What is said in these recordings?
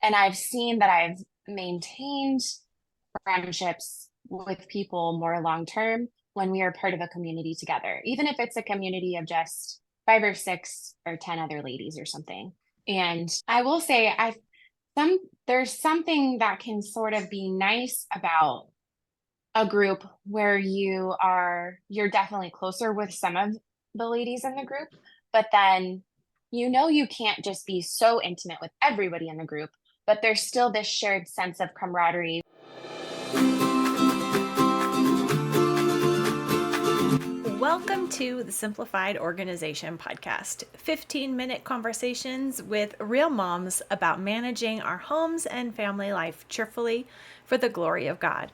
And I've seen that I've maintained friendships with people more long term when we are part of a community together, even if it's a community of just 5 or 6 or 10 other ladies or something. And I will say there's something that can sort of be nice about a group where you're definitely closer with some of the ladies in the group, but then you can't just be so intimate with everybody in the group, but there's still this shared sense of camaraderie. Welcome to the Simplified Organization Podcast, 15-minute conversations with real moms about managing our homes and family life cheerfully for the glory of God.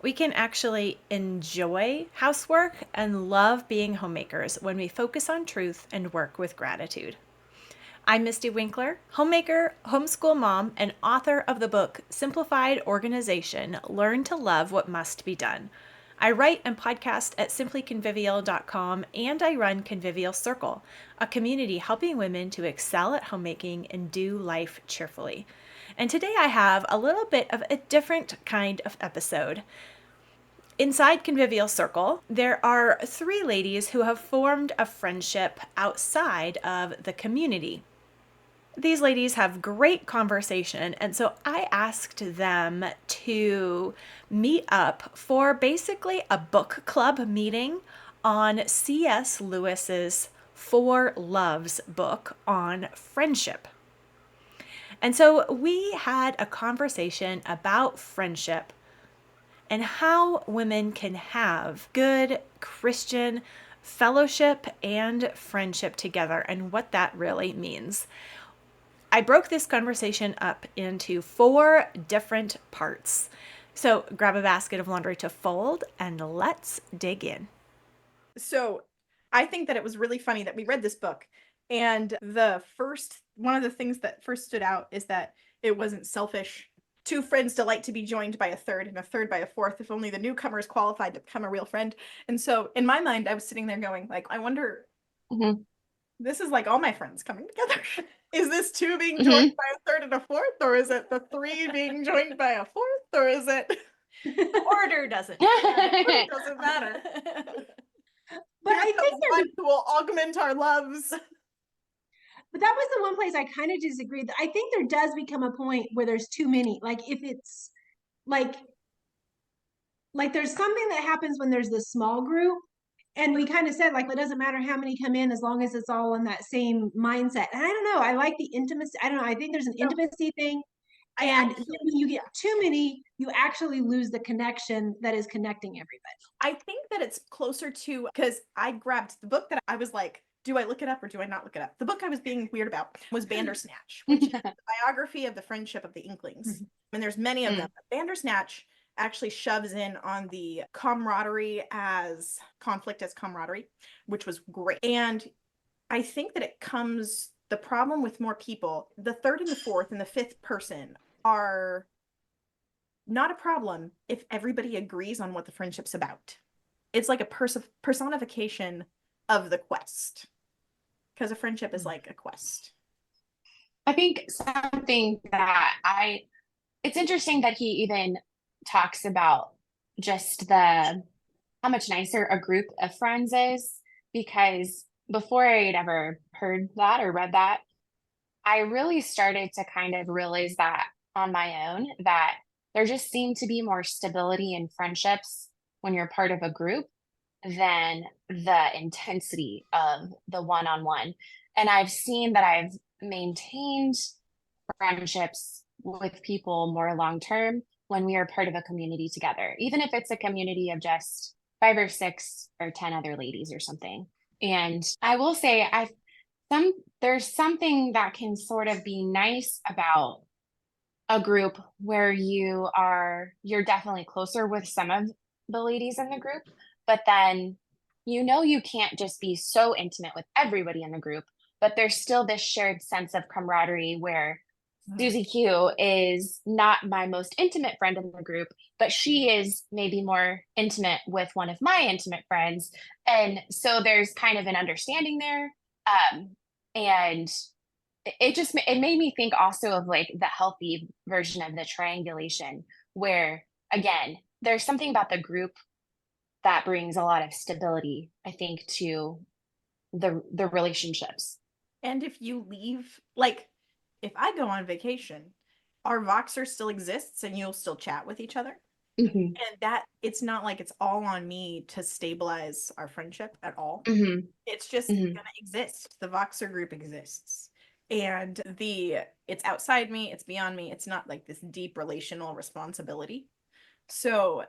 We can actually enjoy housework and love being homemakers when we focus on truth and work with gratitude. I'm Mystie Winckler, homemaker, homeschool mom, and author of the book Simplified Organization: Learn to Love What Must Be Done. I write and podcast at simplyconvivial.com, and I run Convivial Circle, a community helping women to excel at homemaking and do life cheerfully. And today I have a little bit of a different kind of episode. Inside Convivial Circle, there are 3 ladies who have formed a friendship outside of the community. These ladies have great conversation, and so I asked them to meet up for basically a book club meeting on C.S. Lewis's 4 Loves book on friendship. And so we had a conversation about friendship and how women can have good Christian fellowship and friendship together and what that really means. I broke this conversation up into 4 different parts. So grab a basket of laundry to fold and let's dig in. So I think that it was really funny that we read this book, and one of the things that first stood out is that it wasn't selfish. 2 friends delight to be joined by a third, and a third by a fourth, if only the newcomer is qualified to become a real friend. And so in my mind, I was sitting there going, like, I wonder, This is like all my friends coming together. Is this 2 being joined by a third and a fourth, or is it the 3 being joined by a fourth, or is it The order doesn't it doesn't matter. But I think one who will augment our loves. But that was the one place I kind of disagreed. I think there does become a point where there's too many. Like if it's like there's something that happens when there's this small group, and we kind of said like it doesn't matter how many come in as long as it's all in that same mindset. And I don't know. I like the intimacy. I don't know. I think there's an intimacy thing. And when you get too many, you actually lose the connection that is connecting everybody. I think that it's closer to, because I grabbed the book that I was like, do I look it up or do I not look it up? The book I was being weird about was Bandersnatch, which is the biography of the friendship of the Inklings. And there's many of them. But Bandersnatch actually shoves in on the camaraderie as conflict as camaraderie, which was great. And I think that the problem with more people, the third and the fourth and the fifth person are not a problem if everybody agrees on what the friendship's about. It's like a personification of the quest, because a friendship is like a quest. I think something that it's interesting that he even talks about just how much nicer a group of friends is, because before I had ever heard that or read that, I really started to kind of realize that on my own, that there just seemed to be more stability in friendships when you're part of a group than the intensity of the one-on-one. And I've seen that I've maintained friendships with people more long-term when we are part of a community together, even if it's a community of just 5 or 6 or 10 other ladies or something. And I will say there's something that can sort of be nice about a group where you're definitely closer with some of the ladies in the group, but then you can't just be so intimate with everybody in the group, but there's still this shared sense of camaraderie where Susie Q is not my most intimate friend in the group, but she is maybe more intimate with one of my intimate friends. And so there's kind of an understanding there. And it made me think also of like the healthy version of the triangulation, where again, there's something about the group that brings a lot of stability, I think, to the relationships. And if you leave, like if I go on vacation, our Voxer still exists and you'll still chat with each other. Mm-hmm. And that it's not like it's all on me to stabilize our friendship at all. Mm-hmm. It's just Mm-hmm. gonna exist. The Voxer group exists. And it's outside me, it's beyond me. It's not like this deep relational responsibility. So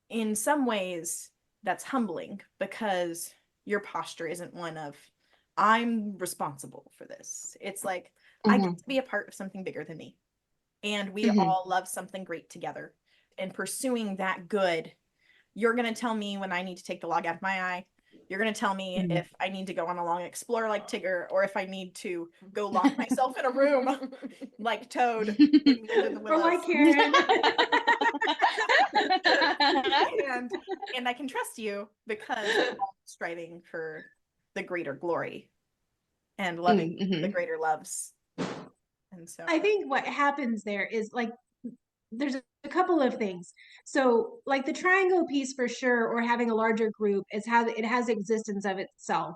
in some ways, that's humbling because your posture isn't one of, I'm responsible for this. It's like, I get to be a part of something bigger than me. And we all love something great together. And pursuing that good, you're going to tell me when I need to take the log out of my eye. You're going to tell me if I need to go on a long explore like Tigger, or if I need to go lock myself in a room like Toad in the Or Willows. like Karen. and I can trust you because I'm striving for the greater glory and loving the greater loves. And so I think what happens there is like there's a couple of things. So like the triangle piece for sure, or having a larger group, is how it has existence of itself.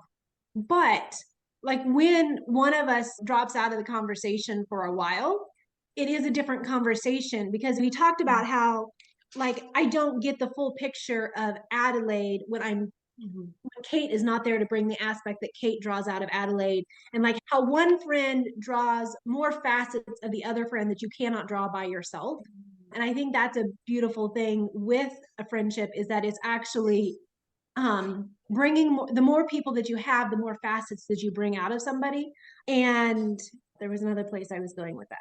But like when one of us drops out of the conversation for a while, it is a different conversation, because we talked about how like I don't get the full picture of Adelaide when Kate is not there to bring the aspect that Kate draws out of Adelaide, and like how one friend draws more facets of the other friend that you cannot draw by yourself. And I think that's a beautiful thing with a friendship, is that it's actually bringing more, the more people that you have, the more facets that you bring out of somebody. And there was another place I was going with that.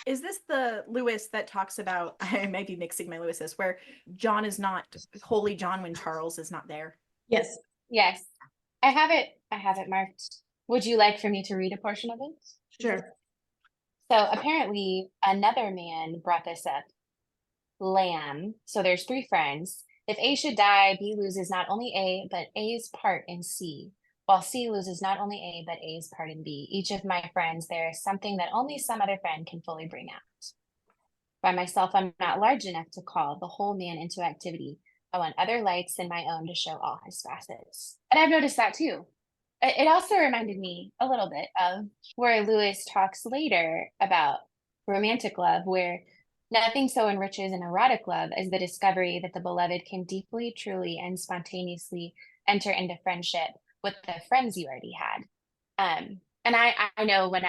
Is this the Lewis that talks about, I might be mixing my Lewises, where John is not wholly John when Charles is not there? Yes. Yes. I have it marked. Would you like for me to read a portion of it? Sure. So apparently another man brought this up. Lamb. So there's three friends. If A should die, B loses not only A, but A's part in C, while C loses not only A, but A's part in B. Each of my friends, there is something that only some other friend can fully bring out. By myself, I'm not large enough to call the whole man into activity. I want other lights than my own to show all his facets. And I've noticed that too. It also reminded me a little bit of where Lewis talks later about romantic love, where nothing so enriches an erotic love as the discovery that the beloved can deeply, truly, and spontaneously enter into friendship with the friends you already had. And I know when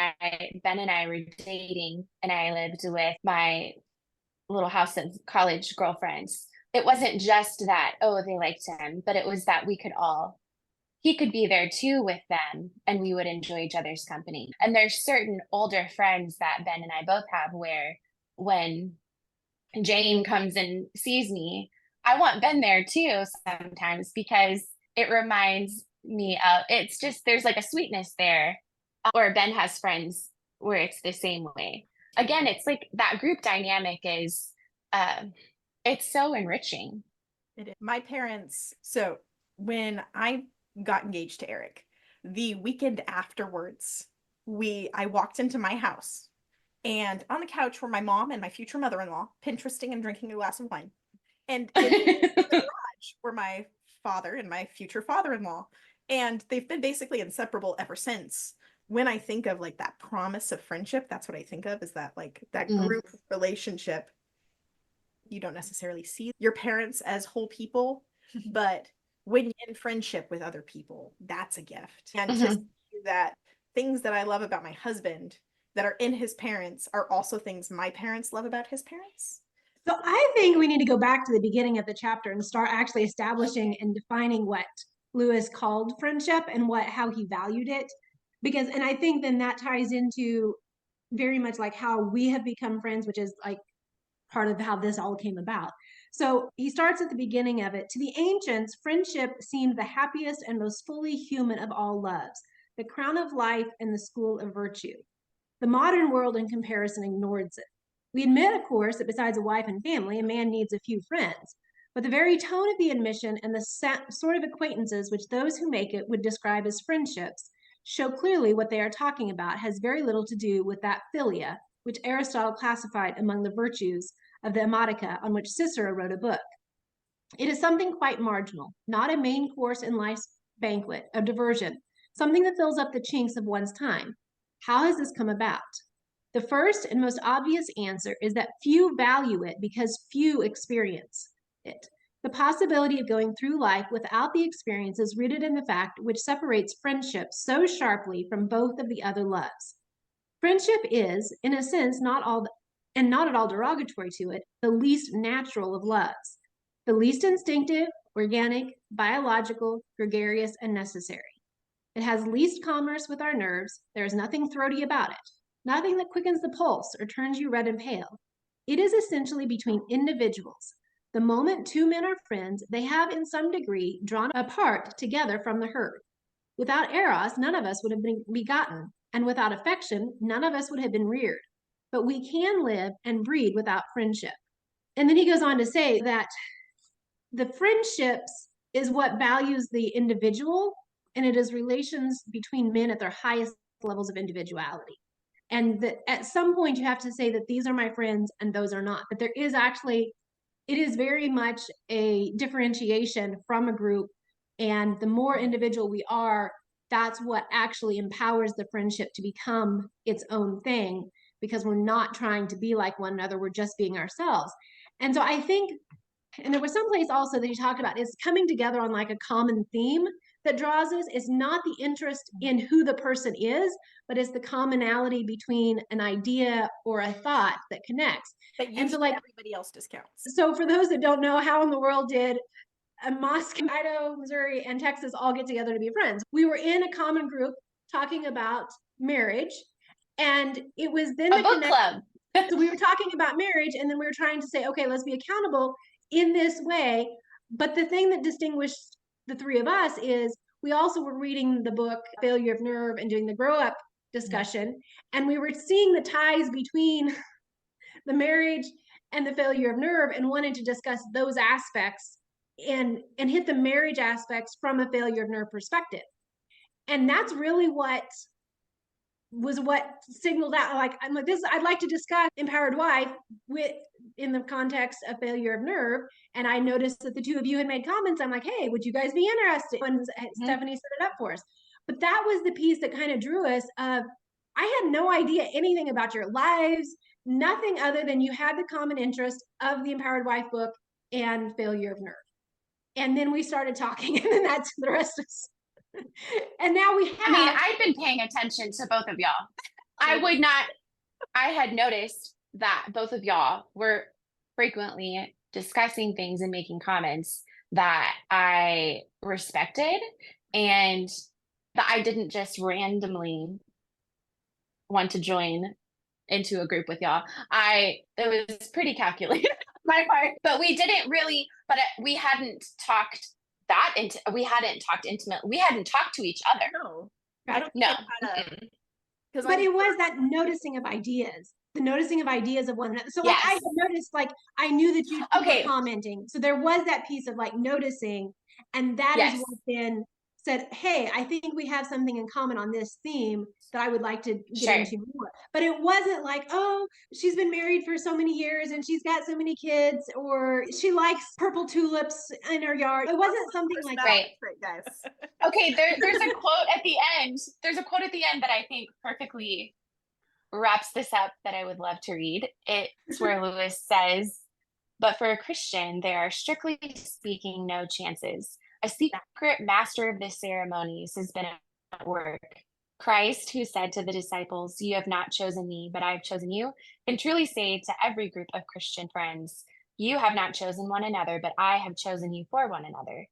Ben and I were dating and I lived with my little house of college girlfriends, it wasn't just that, oh, they liked him, but it was that he could be there too with them and we would enjoy each other's company. And there's certain older friends that Ben and I both have where when Jane comes and sees me, I want Ben there too sometimes, because it reminds me of, it's just, there's like a sweetness there. Or Ben has friends where it's the same way. Again, it's like that group dynamic is, it's so enriching. It is. My parents, so when I got engaged to Eric, the weekend afterwards, I walked into my house, and on the couch were my mom and my future mother-in-law, Pinteresting and drinking a glass of wine. And in the garage were my father and my future father-in-law. And they've been basically inseparable ever since. When I think of like that promise of friendship, that's what I think of, is that like that group relationship. You don't necessarily see your parents as whole people, but when you're in friendship with other people, that's a gift. And to see that things that I love about my husband that are in his parents are also things my parents love about his parents. So I think we need to go back to the beginning of the chapter and start actually establishing and defining what Lewis called friendship and how he valued it. And I think then that ties into very much like how we have become friends, which is like part of how this all came about. So he starts at the beginning of it. To the ancients, friendship seemed the happiest and most fully human of all loves, the crown of life and the school of virtue. The modern world, in comparison, ignores it. We admit, of course, that besides a wife and family, a man needs a few friends. But the very tone of the admission and the sort of acquaintances which those who make it would describe as friendships show clearly what they are talking about has very little to do with that philia, which Aristotle classified among the virtues of the erotica, on which Cicero wrote a book. It is something quite marginal, not a main course in life's banquet of diversion, something that fills up the chinks of one's time. How has this come about? The first and most obvious answer is that few value it because few experience it. The possibility of going through life without the experience is rooted in the fact which separates friendship so sharply from both of the other loves. Friendship is, in a sense, not at all derogatory to it, the least natural of loves, the least instinctive, organic, biological, gregarious, and necessary. It has least commerce with our nerves. There is nothing throaty about it, nothing that quickens the pulse or turns you red and pale. It is essentially between individuals. The moment two men are friends, they have in some degree drawn apart together from the herd. Without eros, none of us would have been begotten, and without affection, none of us would have been reared. But we can live and breed without friendship. And then he goes on to say that the friendships is what values the individual, and it is relations between men at their highest levels of individuality. And that at some point you have to say that these are my friends and those are not. But there is actually, it is very much a differentiation from a group. And the more individual we are, that's what actually empowers the friendship to become its own thing, because we're not trying to be like one another, we're just being ourselves. And so I think, and there was some place also that he talked about is coming together on like a common theme that draws us. It's not the interest in who the person is, but it's the commonality between an idea or a thought that connects. But usually and so like everybody else discounts. So for those that don't know, how in the world did Moscow, Idaho, Missouri, and Texas all get together to be friends? We were in a common group talking about marriage, and it was then a book club. So we were talking about marriage, and then we were trying to say, okay, let's be accountable in this way. But the thing that distinguished the three of us is we also were reading the book Failure of Nerve and doing the grow up discussion, and we were seeing the ties between the marriage and the failure of nerve and wanted to discuss those aspects and hit the marriage aspects from a failure of nerve perspective. And that's really what signaled out, like, I'm like, this, I'd like to discuss empowered wife with in the context of failure of nerve. And I noticed that the two of you had made comments. I'm like, hey, would you guys be interested? And Stephanie set it up for us. But that was the piece that kind of drew us. I had no idea anything about your lives, nothing other than you had the common interest of the Empowered Wife book and failure of nerve. And then we started talking, and then that's the rest of us. And now we have. I mean, I've been paying attention to both of y'all. I had noticed that both of y'all were frequently discussing things and making comments that I respected, and that I didn't just randomly want to join into a group with y'all. It was pretty calculated on my part, but we hadn't talked we hadn't talked intimately. We hadn't talked to each other. No, I don't know. But it was that noticing of ideas, the noticing of ideas of one another. So like, yes. I had noticed, like, I knew that you were commenting. So there was that piece of like noticing, and that yes. is what then said, hey, I think we have something in common on this theme that I would like to get into more. But it wasn't like, oh, she's been married for so many years and she's got so many kids, or she likes purple tulips in her yard. It wasn't something like that. Right, guys. Okay, there's a quote at the end. There's a quote at the end that I think perfectly wraps this up that I would love to read. It's where Lewis says, but for a Christian, there are strictly speaking no chances. A secret master of the ceremonies has been at work. Christ, who said to the disciples, you have not chosen me, but I have chosen you, can truly say to every group of Christian friends, you have not chosen one another, but I have chosen you for one another.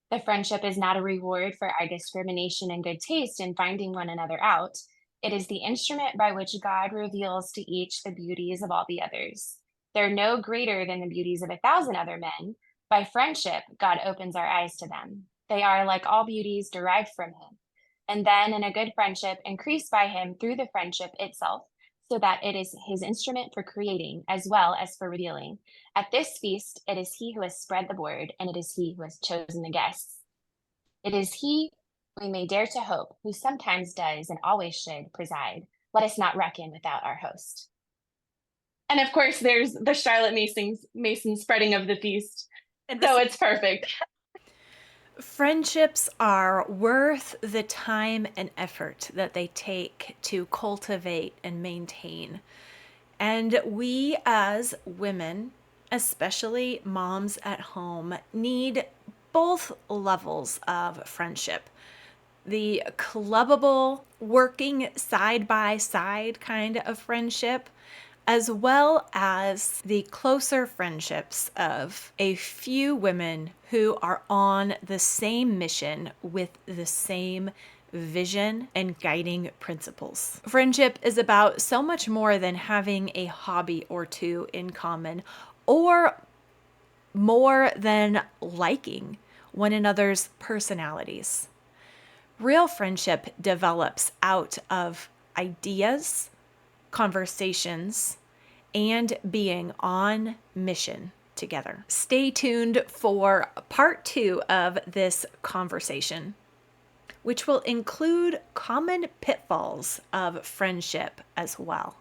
The friendship is not a reward for our discrimination and good taste in finding one another out. It is the instrument by which God reveals to each the beauties of all the others. They're no greater than the beauties of 1,000 other men. By friendship, God opens our eyes to them. They are like all beauties derived from him. And then in a good friendship, increased by him through the friendship itself, so that it is his instrument for creating as well as for revealing. At this feast, it is he who has spread the board, and it is he who has chosen the guests. It is he We may dare to hope, who sometimes does and always should preside. Let us not reckon without our host. And of course, there's the Charlotte Mason spreading of the feast. And So it's perfect. Friendships are worth the time and effort that they take to cultivate and maintain. And we as women, especially moms at home, need both levels of friendship. The clubbable, working side by side kind of friendship, as well as the closer friendships of a few women who are on the same mission with the same vision and guiding principles. Friendship is about so much more than having a hobby or two in common, or more than liking one another's personalities. Real friendship develops out of ideas, conversations, and being on mission together. Stay tuned for part 2 of this conversation, which will include common pitfalls of friendship as well.